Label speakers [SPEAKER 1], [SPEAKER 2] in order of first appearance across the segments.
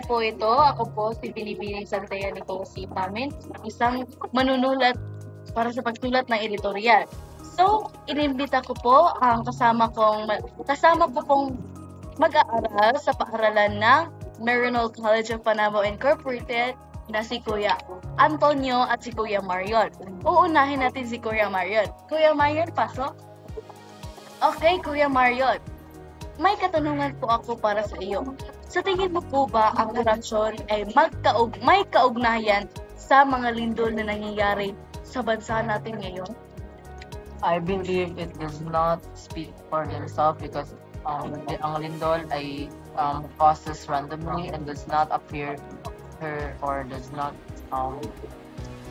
[SPEAKER 1] po ito. Ako po si Binibining Santaya Nicole Pamin, isang manunulat para sa pagsulat ng editorial. So, inimbita ko po ang kasama ko pong mag-aaral sa paaralan ng Meronol College of Panabo Incorporated na si Kuya Antonio at si Kuya Marion. Uunahin natin si Kuya Marion. Kuya Marion, pasok. Okay, Kuya Marion. May katanungan po ako para sa iyo. Sa tingin mo po ba ang korupsyon ay may kaugnayan sa mga lindol na nangyayari sa bansa natin ngayon?
[SPEAKER 2] I believe it does not speak for themselves because ang lindol ay causes randomly and does not appear or does not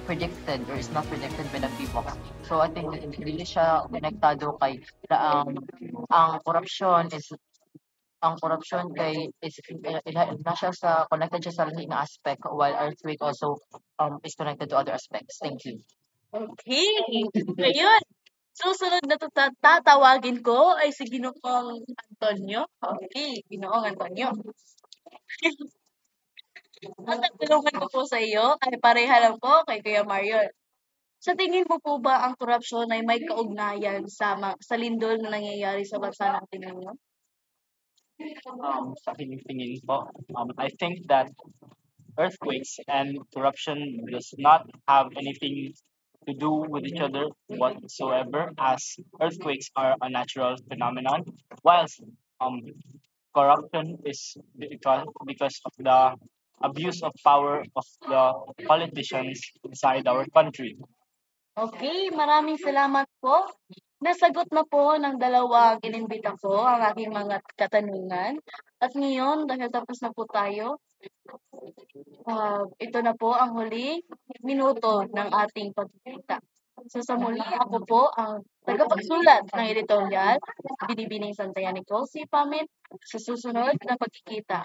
[SPEAKER 2] predicted or is not predicted by the people. So I think hindi siya konektado kay ang corruption kay is na siya sa connected siya sa lahi na aspect while earthquake also is connected to other aspects. Thank you.
[SPEAKER 1] Okay. Ngayon, susunod na tatawagin ko ay si Ginoong Antonio. Okay, Ginoong Antonio. Ang tatanungan ko po sa iyo ay pareha lang po kay Kuya Mario. Sa tingin mo po ba ang korupsyon ay may kaugnayan sa lindol na nangyayari sa bansa natin ngayon?
[SPEAKER 3] Sa aking tingin po, I think that earthquakes and corruption does not have anything to do with each other whatsoever, as earthquakes are a natural phenomenon, whilst um, corruption is because of the abuse of power of the politicians inside our country.
[SPEAKER 1] Okay, maraming salamat po. Nasagot na po ng dalawang inimbita ko ang aking mga katanungan. At ngayon, dahil tapos na po tayo, ito na po ang huling minuto ng ating pagkikita. So sa muli, ako po ang tagapagsulat ng editorial, Binibining Santaya Nicole Pamin, sa susunod na pagkikita.